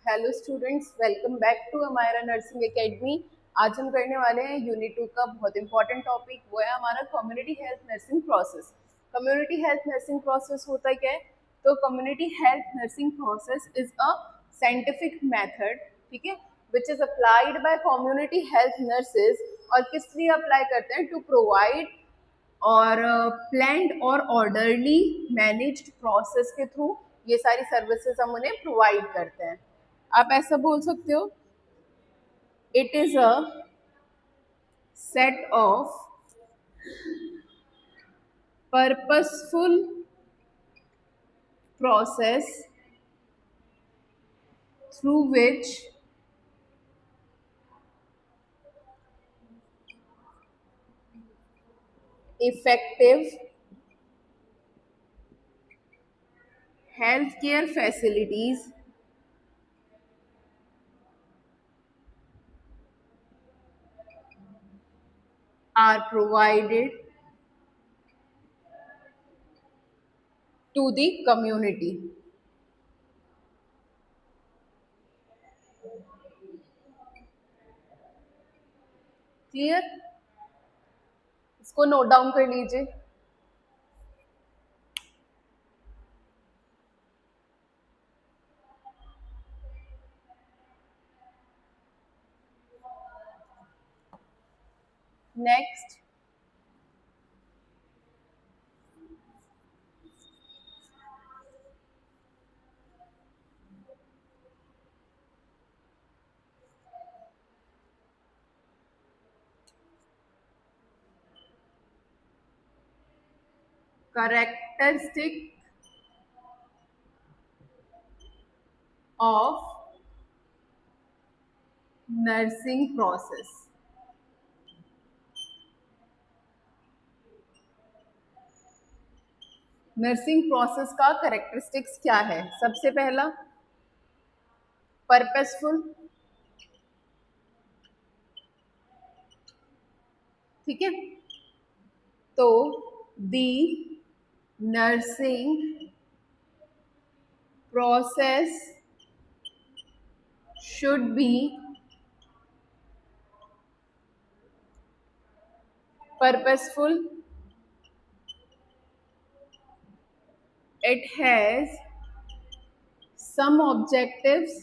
Hello students, welcome back to हमारा nursing academy. आज हम करने वाले हैं यूनिट 2 का बहुत इंपॉर्टेंट टॉपिक। वो है हमारा community health nursing process. Community health nursing process होता क्या है? तो community health nursing process is a scientific method, ठीक है, which is applied by community health nurses. और किस लिए अप्लाई करते हैं? टू प्रोवाइड और प्लान्ड और ऑर्डरली मैनेज्ड प्रोसेस के थ्रू ये सारी सर्विसेज हम उन्हें प्रोवाइड करते हैं। आप ऐसा बोल सकते हो, it is a set of purposeful process through which effective health care facilities are provided to the community. Clear? इसको नोट डाउन कर लीजिए। Next, characteristic of nursing process। Nursing process का करेक्टरिस्टिक्स क्या है? सबसे पहला, पर्पसफुल, ठीक है। तो the nursing process should be purposeful, it has some objectives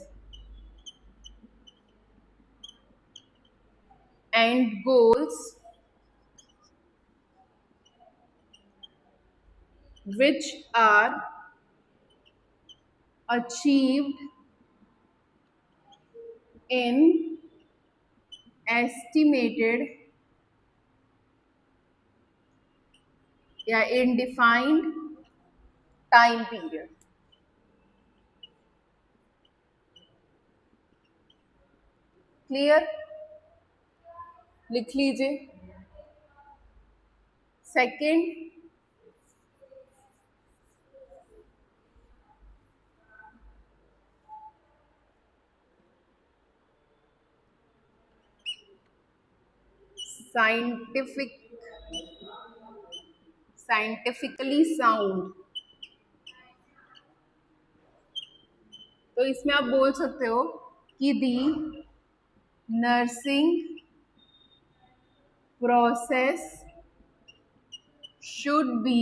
and goals which are achieved in estimated या in defined time period। Clear? लिख लीजिए। Second, scientific scientifically sound. तो इसमें आप बोल सकते हो कि the nursing process should be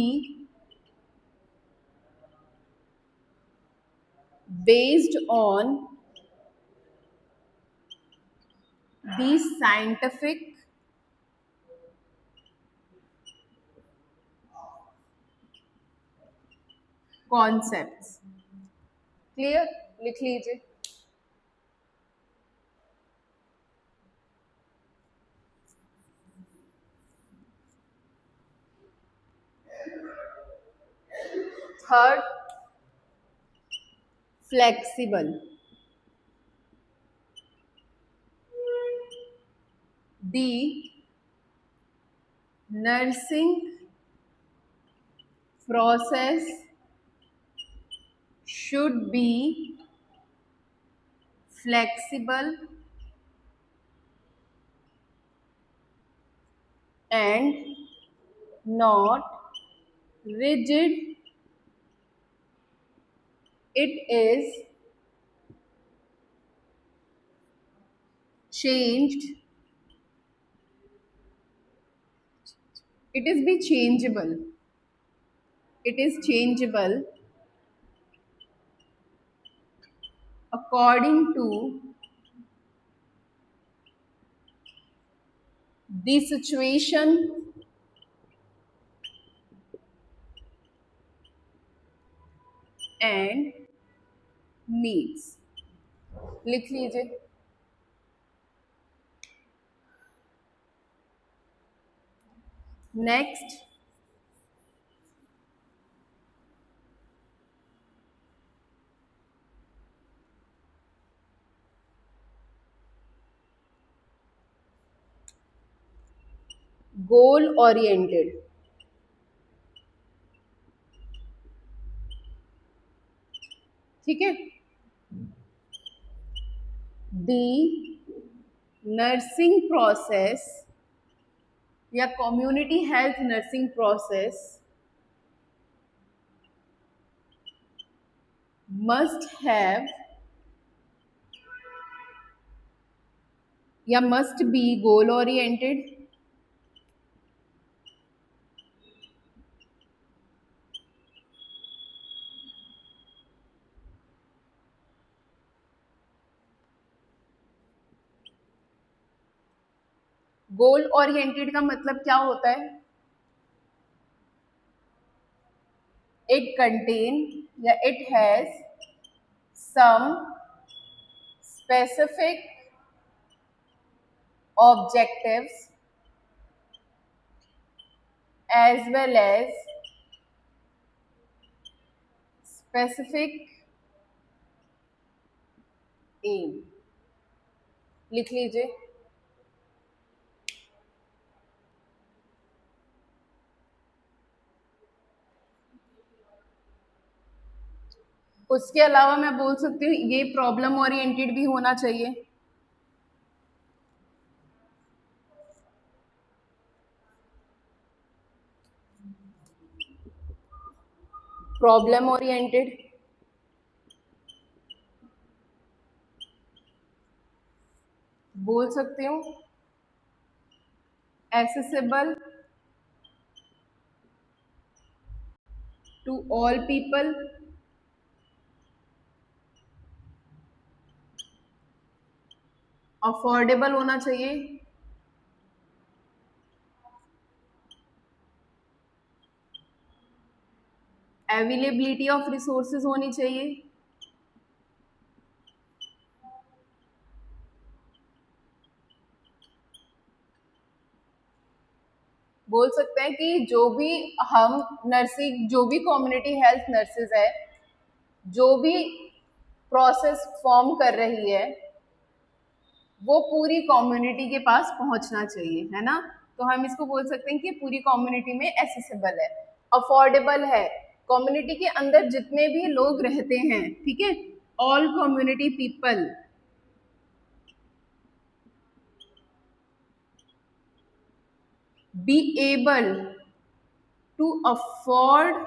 based on the scientific concepts। Clear? लिख लीजिए। Third, flexible. The nursing process should be flexible and not rigid. It is changed, it is be changeable, it is changeable according to the situation and needs. लिख लीजिए. Next, goal oriented. ठीक है. The nursing process या community health nursing process must have या must be goal oriented goal oriented का मतलब क्या होता है? इट कंटेन या it has some specific objectives as well as specific aim. लिख लीजिए. उसके अलावा मैं बोल सकती हूँ ये प्रॉब्लम ओरिएंटेड भी होना चाहिए. प्रॉब्लम ओरिएंटेड, बोल सकती हूँ accessible to all people, affordable होना चाहिए, अवेलेबिलिटी ऑफ रिसोर्सेज होनी चाहिए, बोल सकते हैं कि जो भी हम नर्सिंग, जो भी कम्युनिटी हेल्थ नर्सेज है, जो भी प्रोसेस फॉर्म कर रही है वो पूरी कम्युनिटी के पास पहुंचना चाहिए, है ना. तो हम इसको बोल सकते हैं कि पूरी कम्युनिटी में एक्सेसिबल है, अफोर्डेबल है, कम्युनिटी के अंदर जितने भी लोग रहते हैं, ठीक है, all community people be able to afford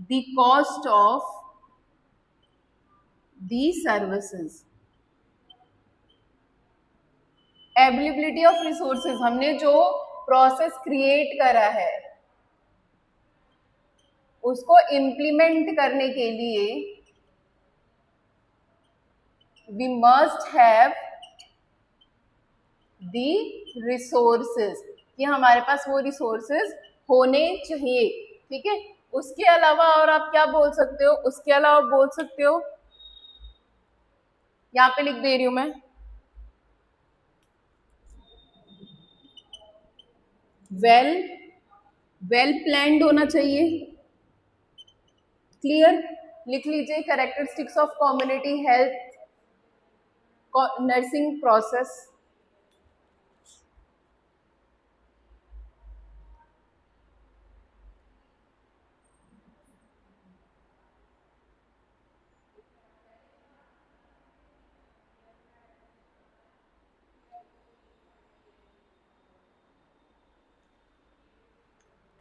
the cost of these services. Availability of resources, हमने जो प्रोसेस क्रिएट करा है उसको इम्प्लीमेंट करने के लिए we must have the resources, कि हमारे पास वो रिसोर्सेज होने चाहिए. ठीक है. उसके अलावा और आप क्या बोल सकते हो? उसके अलावा बोल सकते हो, यहाँ पे लिख दे रही हूं मैं, वेल प्लान्ड होना चाहिए. क्लियर. लिख लीजिए characteristics of community health nursing process.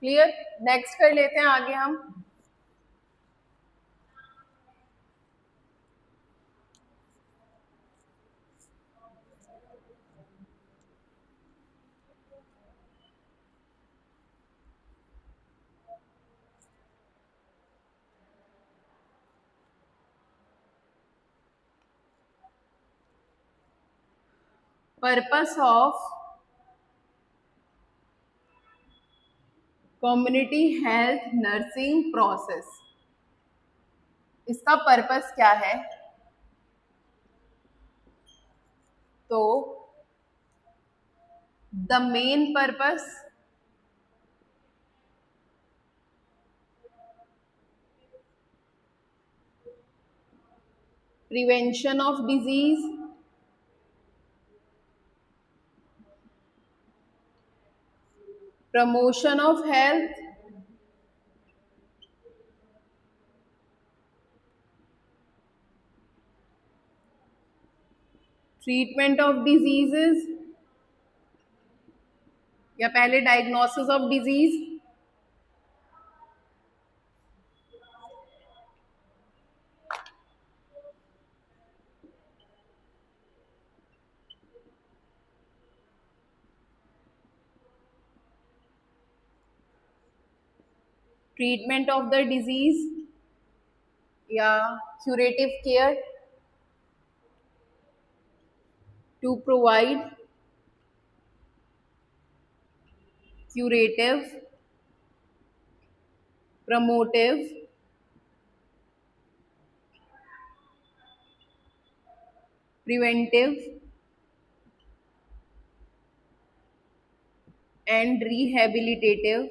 Clear. Next कर लेते हैं आगे हम. Purpose of community health nursing process, इसका पर्पस क्या है? तो the main purpose prevention of disease, promotion of health, treatment of diseases, या पहले diagnosis of disease, treatment of the disease, या curative care, to provide curative, promotive, preventive and rehabilitative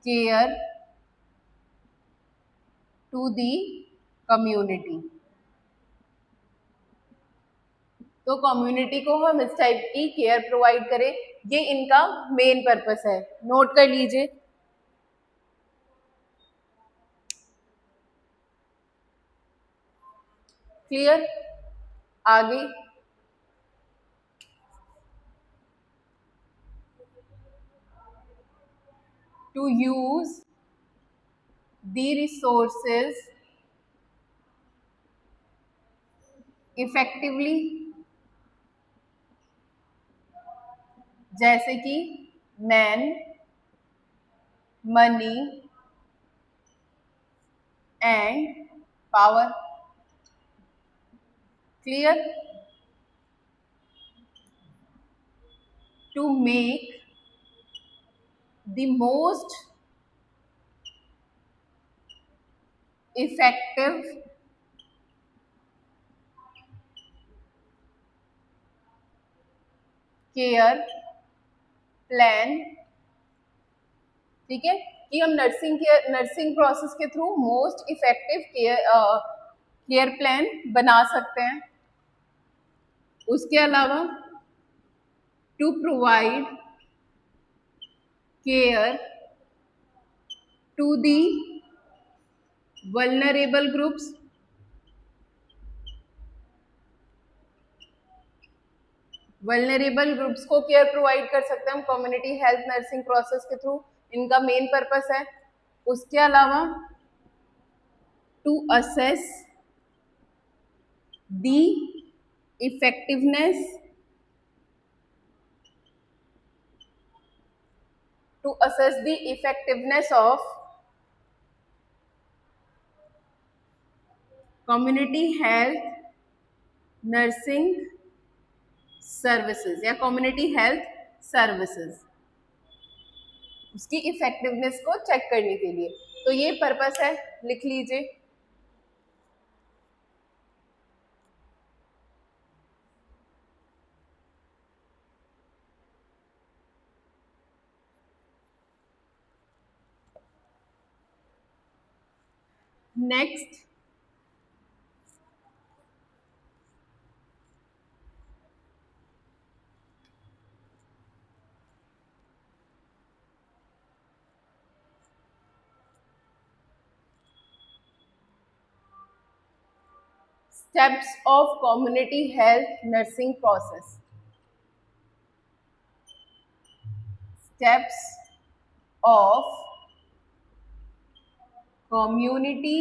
care to the community. तो community को हम इस type की care provide करें, ये इनका मेन पर्पस है, नोट कर लीजिए। क्लियर? आगे to use the resources effectively, जैसे कि man, money and power. Clear? To make the most effective care plan, ठीक है, कि हम नर्सिंग प्रोसेस के through most effective care plan बना सकते हैं। उसके अलावा to provide care to the vulnerable groups, vulnerable groups को केयर प्रोवाइड कर सकते हैं हम कम्युनिटी हेल्थ नर्सिंग प्रोसेस के थ्रू, इनका मेन पर्पस है। उसके अलावा to assess the effectiveness, to assess the effectiveness of community health nursing services या community health services, उसकी इफेक्टिवनेस को चेक करने के लिए। तो ये पर्पस है, लिख लीजिए। Next, steps of community health nursing process, steps of community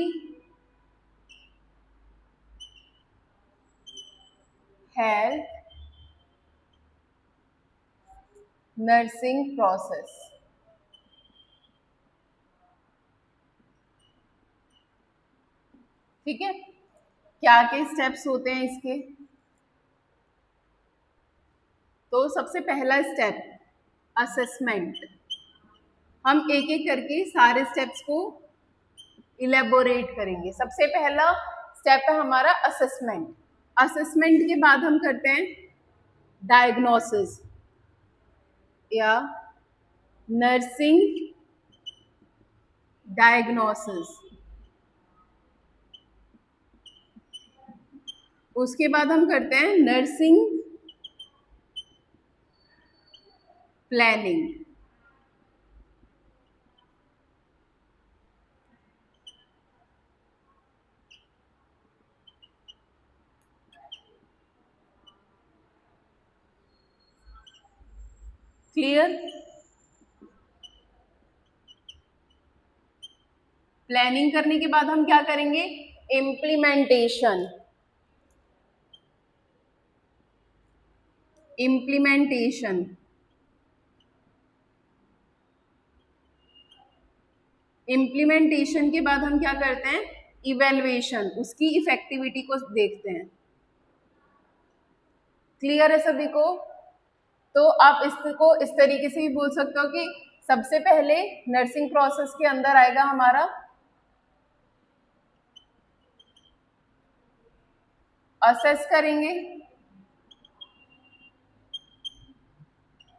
health nursing process। ठीक है, क्या क्या स्टेप्स होते हैं इसके? तो सबसे पहला स्टेप असेसमेंट। हम एक एक करके सारे स्टेप्स को इलेबोरेट करेंगे। सबसे पहला स्टेप है हमारा असेसमेंट। असेसमेंट के बाद हम करते हैं डायग्नोसिस या नर्सिंग डायग्नोसिस। उसके बाद हम करते हैं नर्सिंग प्लानिंग। क्लियर? प्लानिंग करने के बाद हम क्या करेंगे? इम्प्लीमेंटेशन। इम्प्लीमेंटेशन इम्प्लीमेंटेशन के बाद हम क्या करते हैं? इवेल्युएशन, उसकी इफेक्टिविटी को देखते हैं। क्लियर है सभी को? तो आप इसको इस तरीके से भी बोल सकते हो कि सबसे पहले नर्सिंग प्रोसेस के अंदर आएगा हमारा असेस करेंगे।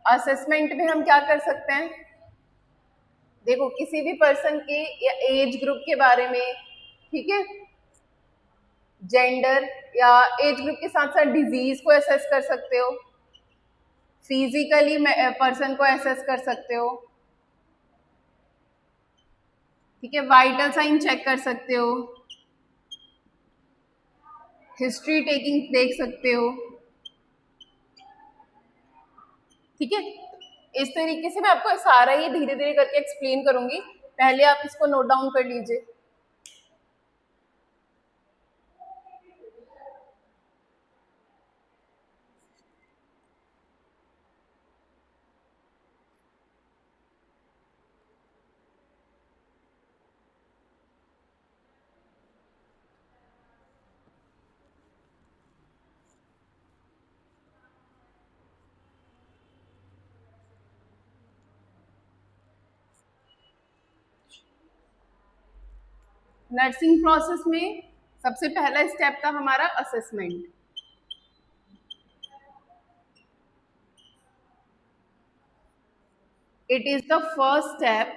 असेसमेंट में हम क्या कर सकते हैं? देखो, किसी भी पर्सन के या एज ग्रुप के बारे में, ठीक है, जेंडर या एज ग्रुप के साथ साथ डिजीज को असेस कर सकते हो, फिजिकली पर्सन को असेस कर सकते हो, ठीक है, वाइटल साइन चेक कर सकते हो, हिस्ट्री टेकिंग देख सकते हो, ठीक है। इस तरीके से मैं आपको सारा ही धीरे धीरे करके एक्सप्लेन करूंगी, पहले आप इसको नोट डाउन कर लीजिए। नर्सिंग प्रोसेस में सबसे पहला स्टेप था हमारा assessment. It is the first step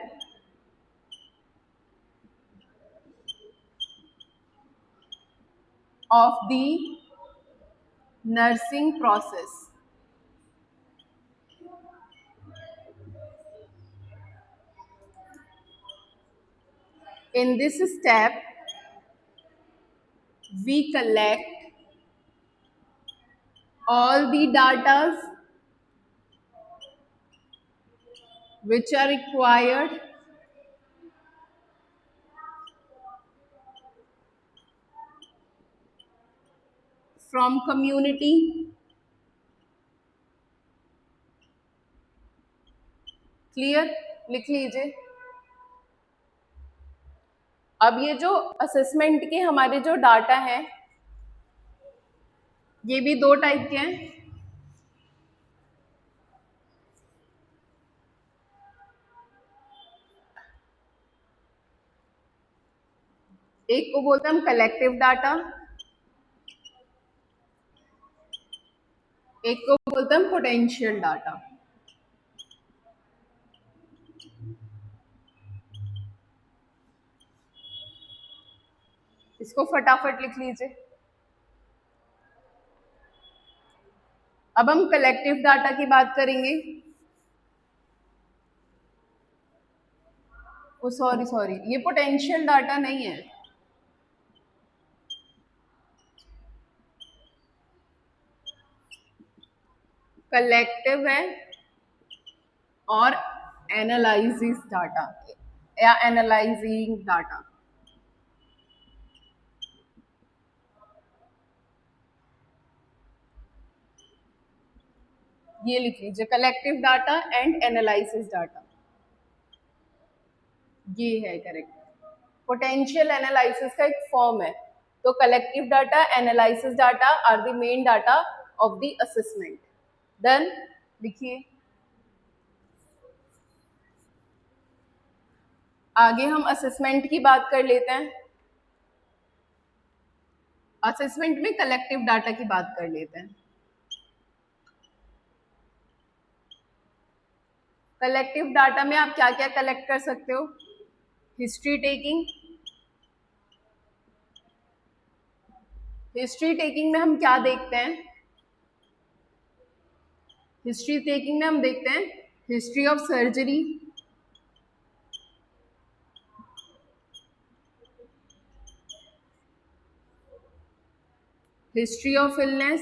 of the nursing process. In this step, we collect all the data which are required from community, clear? लिख लीजिए। अब ये जो असेसमेंट के हमारे जो डाटा हैं, ये भी दो टाइप के हैं। एक को बोलते हैं हम कलेक्टिव डाटा, एक को बोलते हैं हम पोटेंशियल डाटा। इसको फटाफट लिख लीजिए। अब हम कलेक्टिव डाटा की बात करेंगे। ओ सॉरी, ये पोटेंशियल डाटा नहीं है, कलेक्टिव है और एनालाइसिस डाटा या एनालाइजिंग डाटा। ये लिख लीजिए, collective data and analysis data, ये है करेक्ट। पोटेंशियल एनालिसिस का एक फॉर्म है, तो collective data, analysis data are the main data of the assessment. Then लिखिए आगे हम असेसमेंट की बात कर लेते हैं। असेसमेंट में कलेक्टिव डाटा की बात कर लेते हैं। कलेक्टिव डाटा में आप क्या क्या कलेक्ट कर सकते हो? History taking. हिस्ट्री टेकिंग में हम क्या देखते हैं? हिस्ट्री टेकिंग में हम देखते हैं history of surgery, history of illness,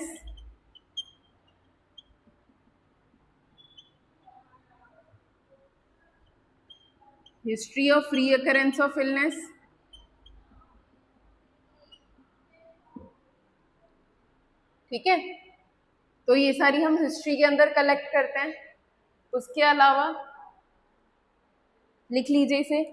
history of recurrence of illness, ठीक है। तो ये सारी हम हिस्ट्री के अंदर कलेक्ट करते हैं। उसके अलावा लिख लीजिए इसे,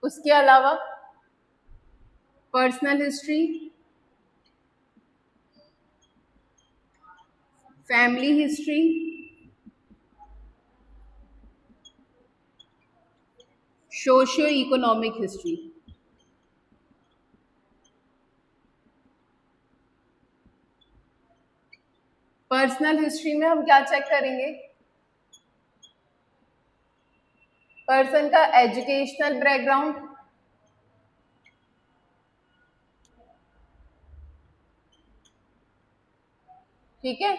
उसके अलावा personal history, family history, socio economic history. Personal history में हम क्या चेक करेंगे? पर्सन का एजुकेशनल बैकग्राउंड, ठीक है,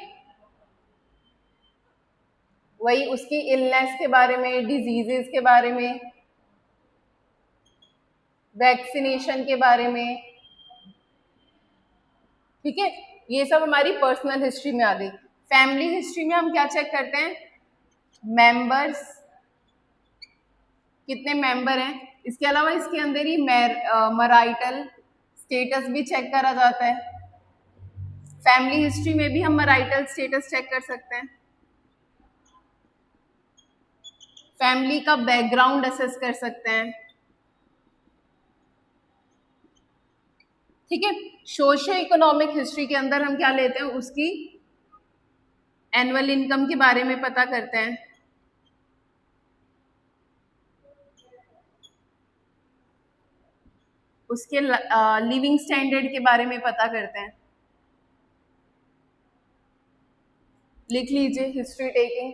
वही उसकी इलनेस के बारे में, डिजीजेस के बारे में, वैक्सीनेशन के बारे में, ठीक है। ये सब हमारी पर्सनल हिस्ट्री में आ गई। फैमिली हिस्ट्री में हम क्या चेक करते हैं? मेंबर्स, कितने मेंबर हैं। इसके अलावा इसके अंदर ही मैरिटल स्टेटस भी चेक करा जाता है। फैमिली हिस्ट्री में भी हम मैरिटल स्टेटस चेक कर सकते हैं, फैमिली का बैकग्राउंड असेस कर सकते हैं, ठीक है। सोशियो इकोनॉमिक हिस्ट्री के अंदर हम क्या लेते हैं? उसकी एनुअल इनकम के बारे में पता करते हैं, उसके लिविंग स्टैंडर्ड के बारे में पता करते हैं। लिख लीजिए history taking.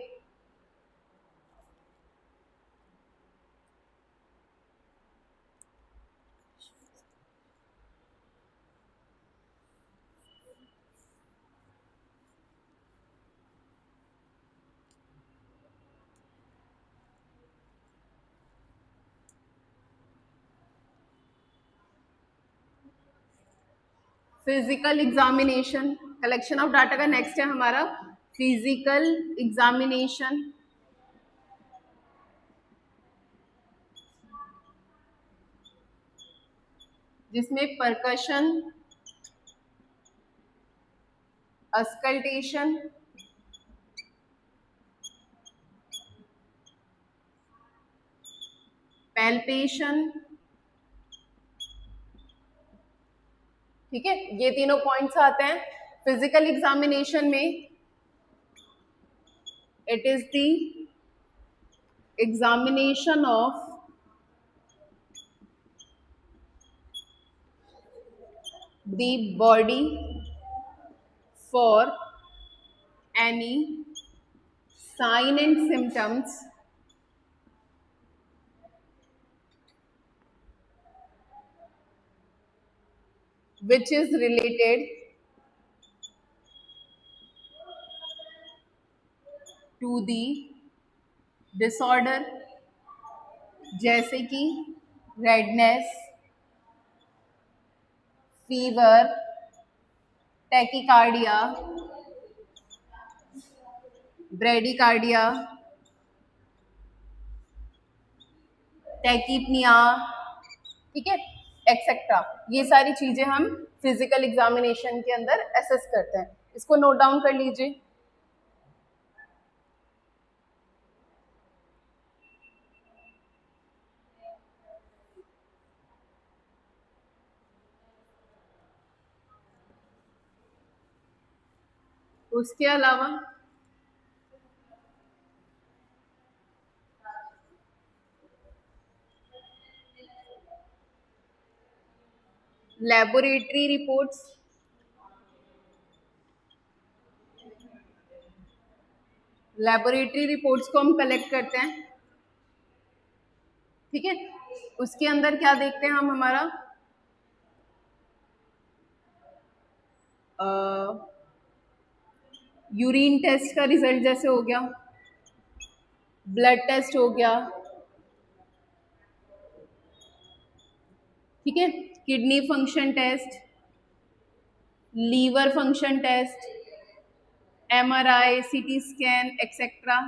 Physical examination, collection of data का नेक्स्ट है हमारा फिजिकल एग्जामिनेशन। जिसमें परकशन, अस्कल्टेशन, पैल्पेशन, ठीक है, ये तीनों पॉइंट्स आते हैं। फिजिकल एग्जामिनेशन में it is the examination of the body for any sign and symptoms which is related to the disorder, जैसे कि रेडनेस, फीवर, टैकीकार्डिया, ब्रेडिकार्डिया, टैकीपनिया, ठीक है, एक्सेट्रा। ये सारी चीजें हम फिजिकल एग्जामिनेशन के अंदर असेस करते हैं। इसको नोट डाउन कर लीजिए। उसके अलावा लेबोरेटरी रिपोर्ट्स, लेबोरेटरी रिपोर्ट्स को हम कलेक्ट करते हैं, ठीक है। उसके अंदर क्या देखते हैं हम, हमारा यूरिन टेस्ट का रिजल्ट जैसे हो गया, ब्लड टेस्ट हो गया, ठीक है, kidney function test, liver function test, MRI, CT scan etcetera,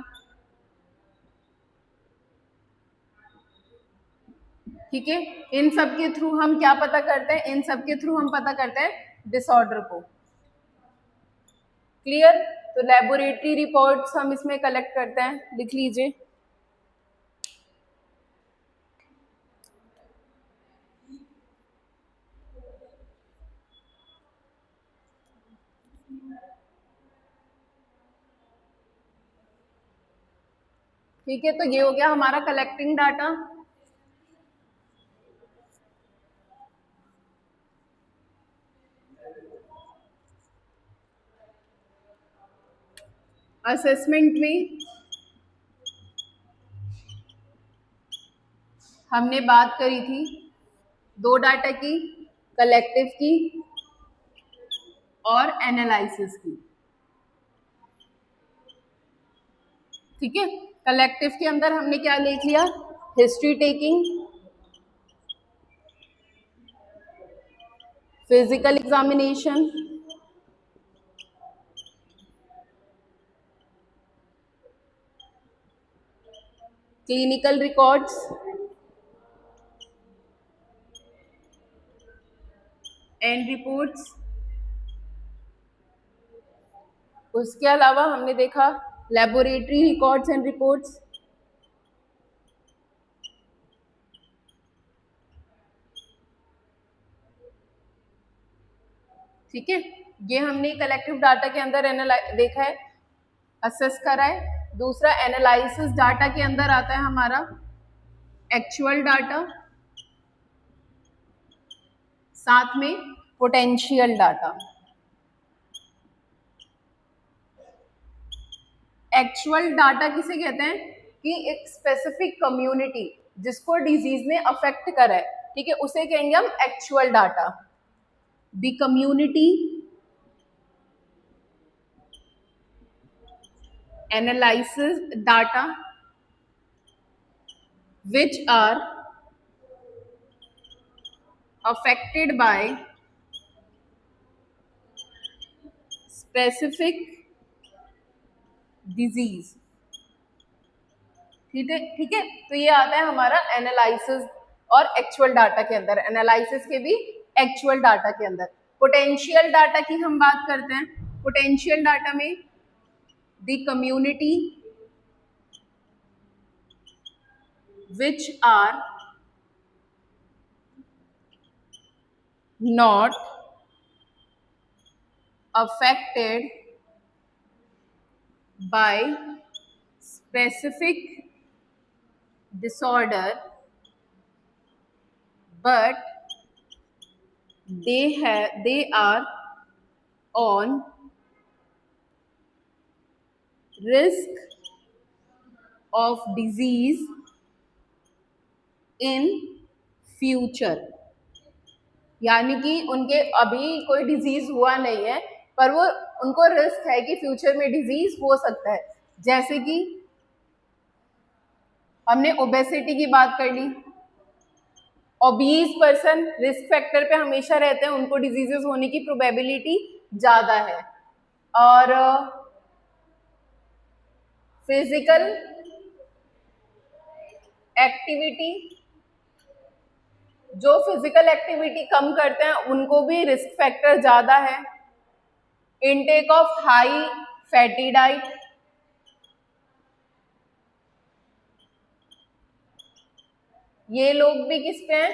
ठीक है। इन सब के थ्रू हम क्या पता करते हैं, इन सब के थ्रू हम पता करते हैं डिसऑर्डर को। क्लियर? तो लेबोरेटरी रिपोर्ट्स हम इसमें कलेक्ट करते हैं, लिख लीजिए। ठीक है, तो ये हो गया हमारा कलेक्टिंग डाटा। असेसमेंट में हमने बात करी थी दो डाटा की, कलेक्टिव की और एनालिसिस की, ठीक है। कलेक्टिव के अंदर हमने क्या लिख लिया, history taking, physical examination, clinical records and reports. उसके अलावा हमने देखा लेबोरेटरी रिकॉर्ड्स एंड रिपोर्ट्स, ठीक है। ये हमने कलेक्टिव डाटा के अंदर देखा है, असेस करा है। दूसरा एनालिसिस डाटा के अंदर आता है हमारा एक्चुअल डाटा, साथ में पोटेंशियल डाटा। एक्चुअल डाटा किसे कहते हैं कि एक स्पेसिफिक कम्युनिटी जिसको डिजीज ने अफेक्ट करा है, ठीक है, उसे कहेंगे हम actual data. The community analyzes data which are affected by specific disease, ठीक है, ठीक है। तो ये आता है हमारा एनालिसिस और एक्चुअल डाटा के अंदर, एनालिसिस के भी एक्चुअल डाटा के अंदर। पोटेंशियल डाटा की हम बात करते हैं। पोटेंशियल डाटा में the community which are not affected by specific disorder but they are on risk of disease in future, यानी कि उनके अभी कोई डिजीज हुआ नहीं है पर वो उनको रिस्क है कि फ्यूचर में डिजीज हो सकता है। जैसे कि हमने ओबेसिटी की बात कर ली, ओबीज पर्सन रिस्क फैक्टर पे हमेशा रहते हैं, उनको डिजीजेस होने की प्रोबेबिलिटी ज़्यादा है। और फिजिकल एक्टिविटी जो फिजिकल एक्टिविटी कम करते हैं उनको भी रिस्क फैक्टर ज्यादा है। Intake of high fatty diet, ये लोग भी किस पे हैं,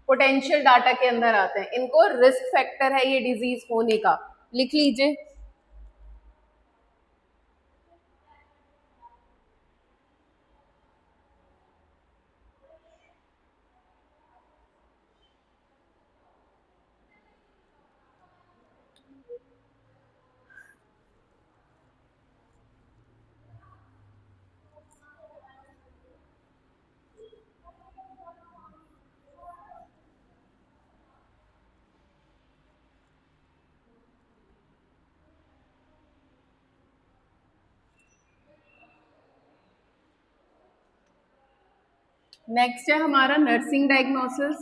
पोटेंशियल डाटा के अंदर आते हैं, इनको रिस्क फैक्टर है ये डिजीज होने का, लिख लीजिए। नेक्स्ट है हमारा nursing diagnosis.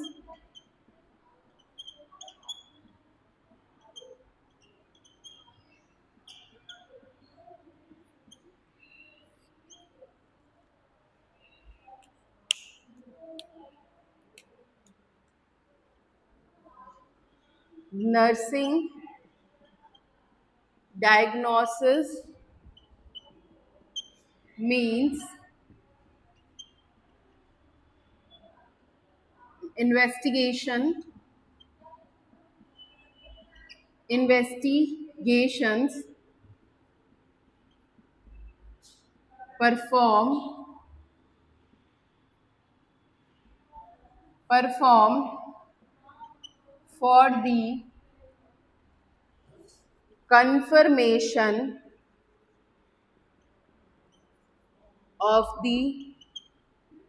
Nursing diagnosis means investigations performed for the confirmation of the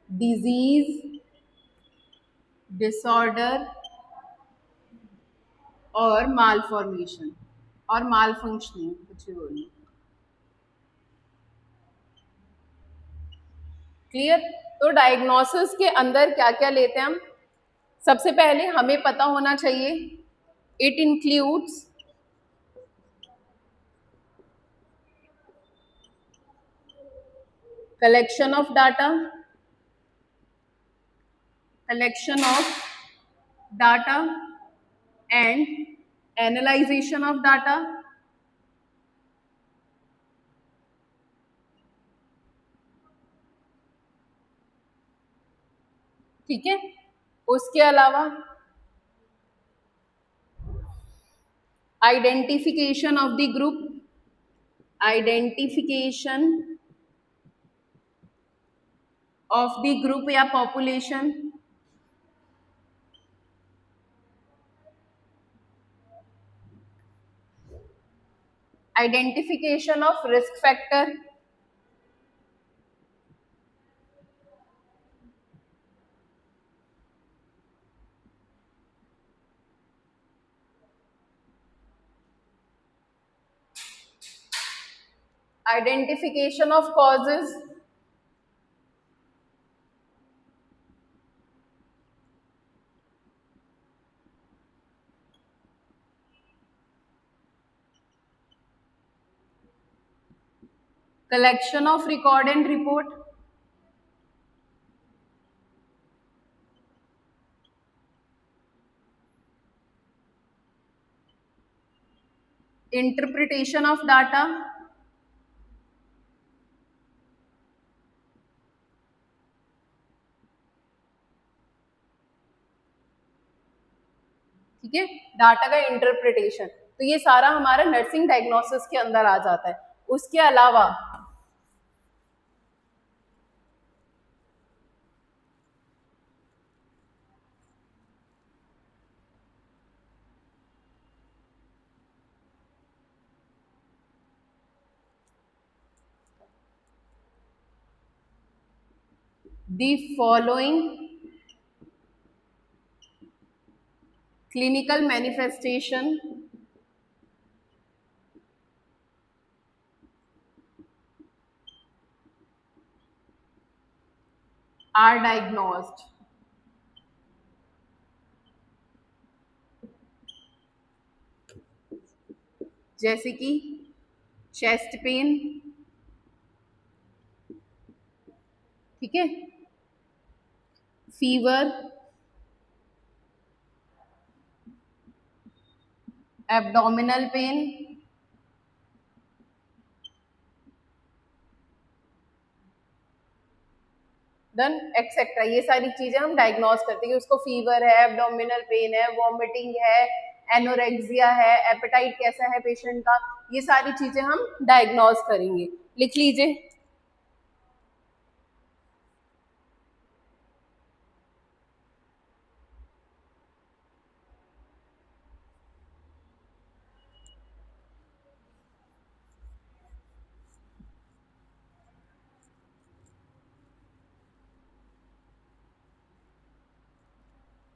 disease, disorder और malformation और malfunctioning, कुछ भी बोलिए। क्लियर? तो डायग्नोसिस के अंदर क्या क्या लेते हैं हम? सबसे पहले हमें पता होना चाहिए, it includes collection of data and analyzation of data, ठीक है। उसके अलावा identification of the group, identification of the group या population, identification of risk factor, identification of causes, collection of record and report, interpretation of data, ठीक है, data का interpretation. तो ये सारा हमारा नर्सिंग डायग्नोसिस के अंदर आ जाता है। उसके अलावा the following clinical manifestation are diagnosed, जैसे कि चेस्ट पेन, ठीक है, fever, abdominal pain, then etcetera, ये सारी चीजें हम डायग्नोज करते हैं कि उसको फीवर है, एब्डोमिनल पेन है, वॉमिटिंग है, एनोरेक्सिया है, एपेटाइट कैसा है पेशेंट का, ये सारी चीजें हम डायग्नोज करेंगे। लिख लीजिए।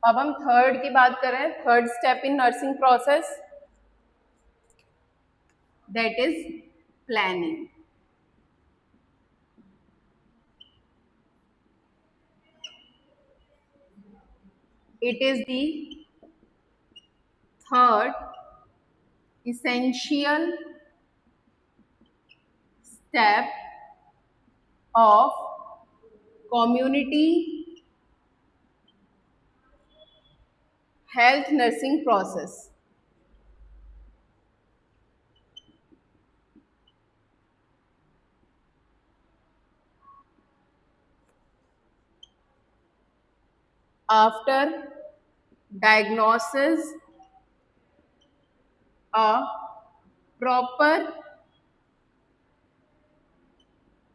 अब हम थर्ड की बात करें, third step in nursing process, that is planning. It is the third essential step of community health nursing process. After diagnosis, a proper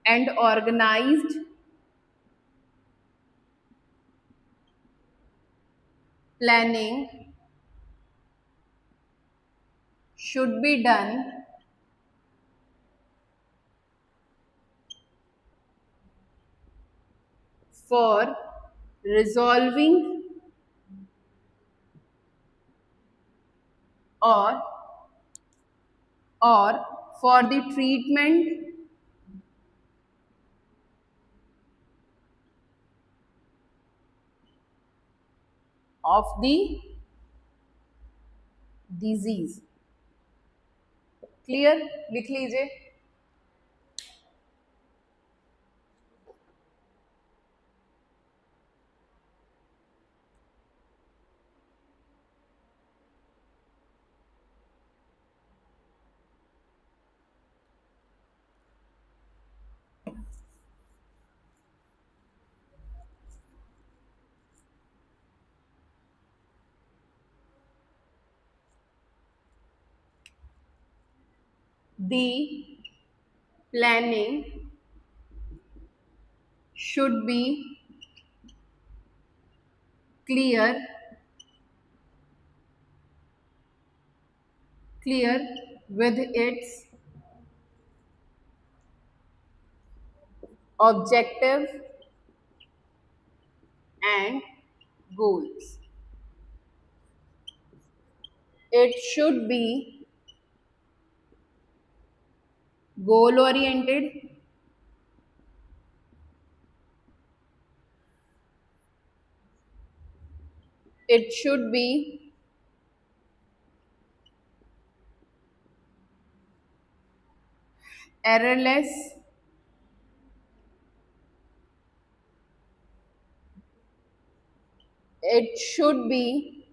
and organized planning should be done for resolving or or for the treatment of the disease. Clear? लिख लीजिए। The planning should be clear with its objective and goals. It should be goal oriented, it should be errorless, it should be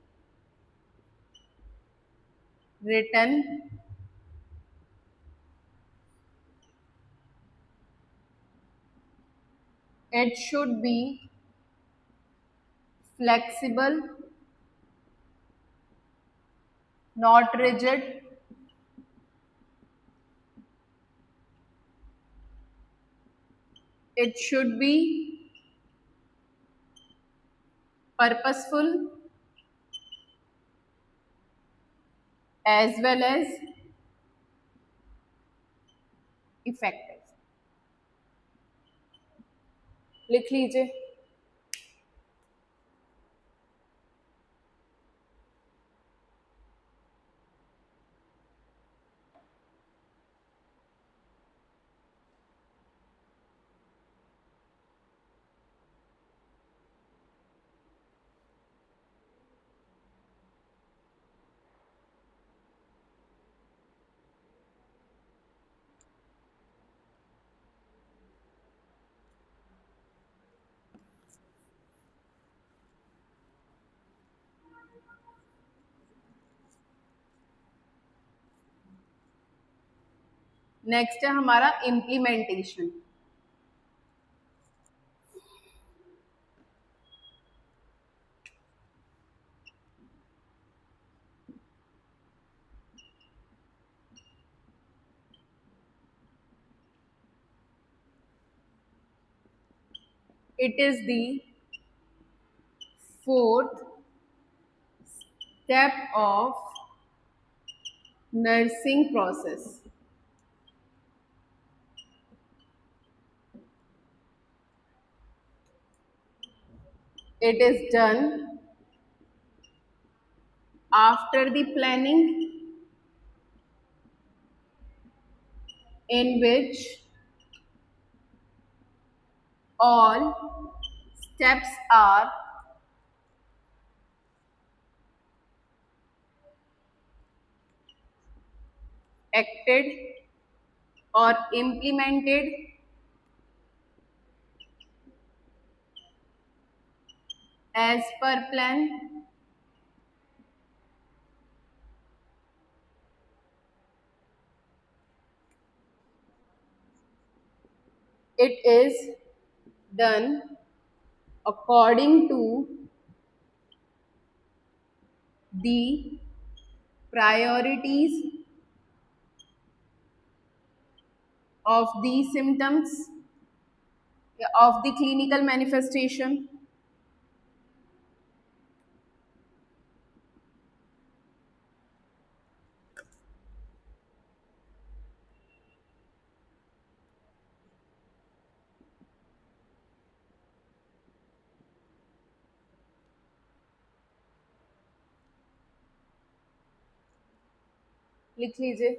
written, it should be flexible, not rigid, it should be purposeful as well as effective. लिख लीजिए। Next है हमारा implementation. It is the fourth step of nursing process. It is done after the planning, in which all steps are acted or implemented as per plan. It is done according to the priorities of the symptoms of the clinical manifestation. लिख लीजिए।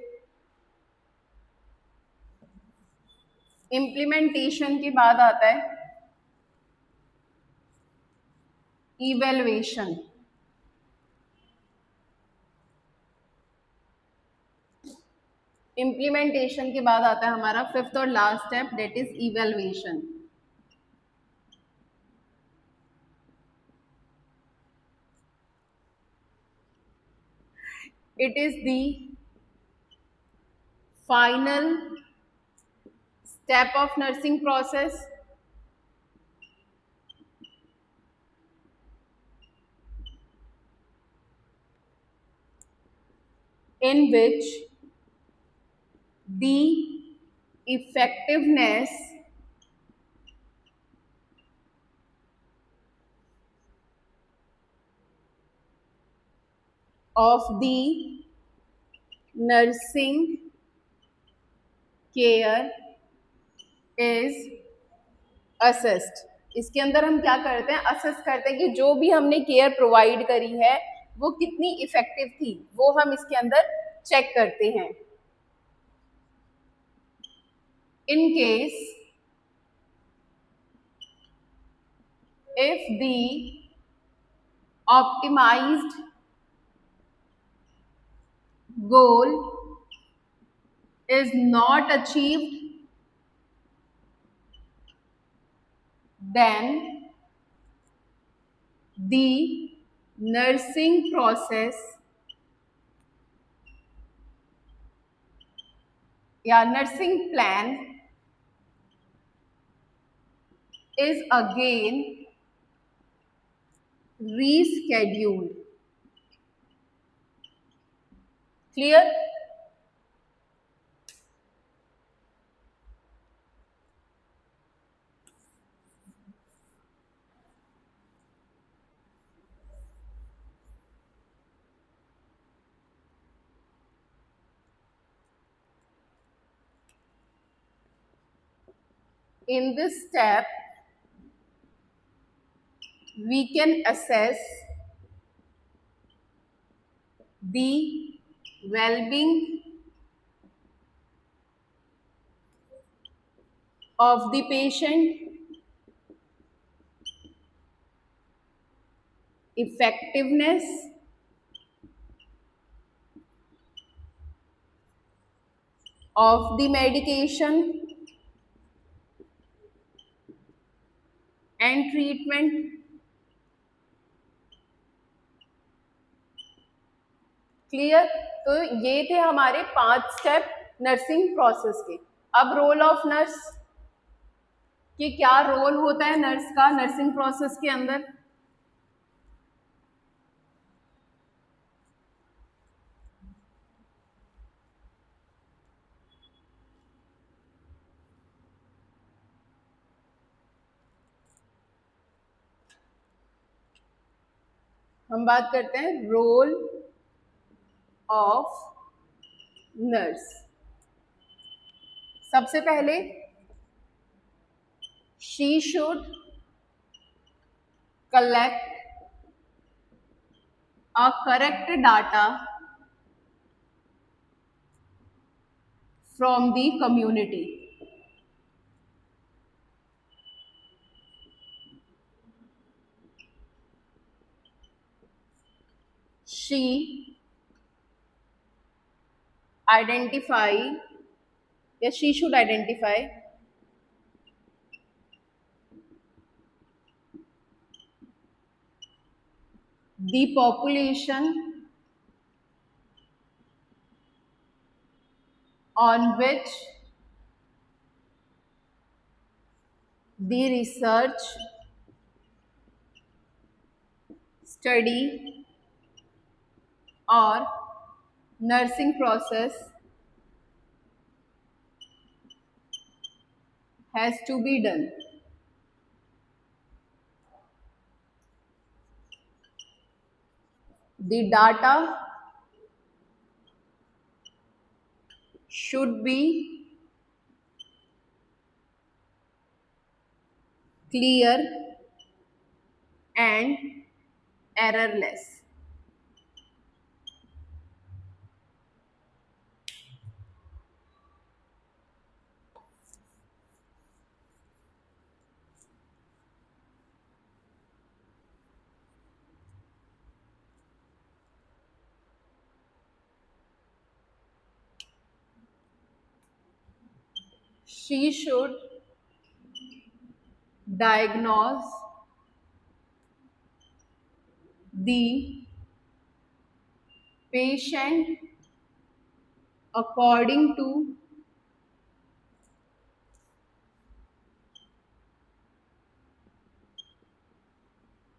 Implementation के बाद आता है evaluation. Implementation के बाद आता है हमारा फिफ्थ और last step, that is evaluation. It is the final step of nursing process in which the effectiveness of the nursing care is assessed। इसके अंदर हम क्या करते हैं, असेस करते हैं कि जो भी हमने केयर प्रोवाइड करी है वो कितनी इफेक्टिव थी, वो हम इसके अंदर चेक करते हैं। In case if the optimized goal is not achieved, then the nursing process या nursing plan is again rescheduled। Clear? In this step, we can assess the well-being of the patient, effectiveness of the medication and treatment। Clear? तो ये थे हमारे 5 step nursing process के। अब role of nurse कि क्या role होता है नर्स का नर्सिंग प्रोसेस के अंदर। हम बात करते हैं रोल ऑफ नर्स। सबसे पहले she should collect a correct data from the community. She identify, yes, she should identify the population on which the research, study or nursing process has to be done. The data should be clear and errorless. She should diagnose the patient according to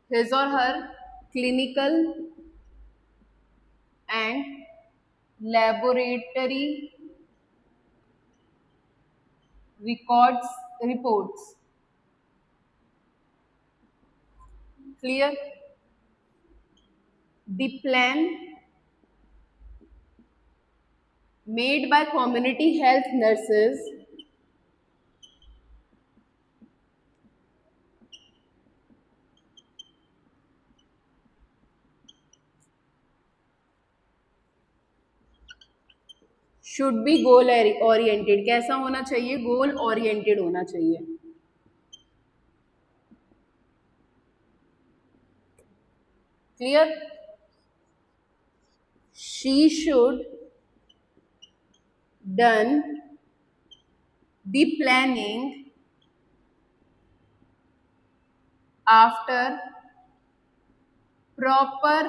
his or her clinical and laboratory records reports. Clear? The plan made by community health nurses should be goal oriented. कैसा होना चाहिए? Goal oriented होना चाहिए. Clear? She should done the planning after proper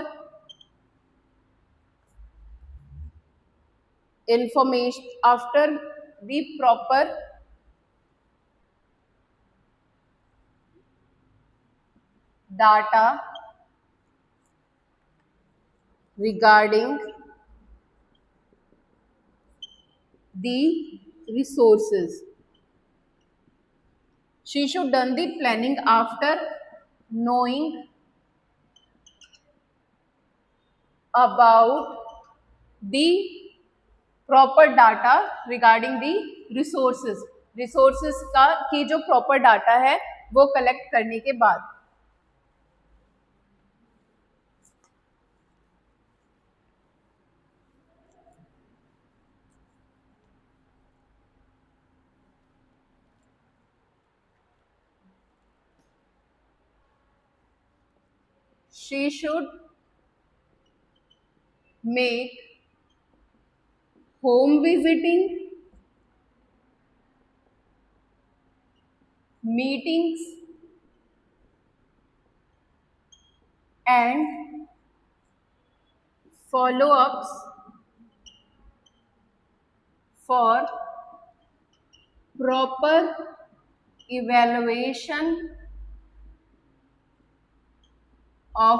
information, after the proper data regarding the resources. She should done the planning after knowing about the proper data regarding the resources. Resources का की जो proper data है वो collect करने के बाद. She should make home visiting, meetings and follow-ups for proper evaluation of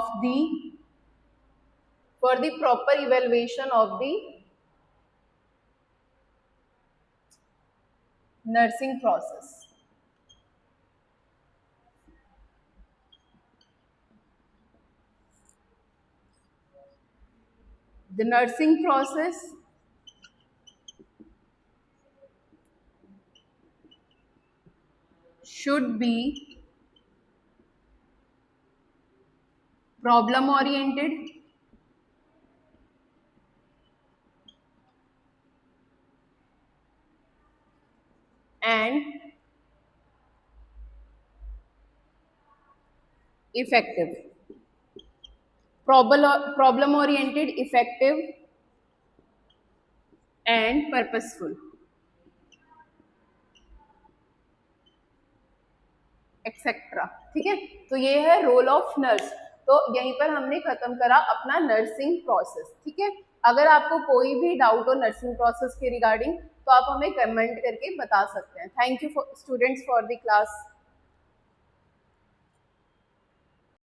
the nursing process. The nursing process should be problem oriented and effective. Problem oriented, effective and purposeful, etcetera. ठीक है, तो ये है role of nurse. तो यहीं पर हमने खत्म करा अपना नर्सिंग प्रोसेस. ठीक है, अगर आपको कोई भी डाउट हो नर्सिंग प्रोसेस के रिगार्डिंग तो आप हमें कमेंट करके बता सकते हैं. Thank you students for the class.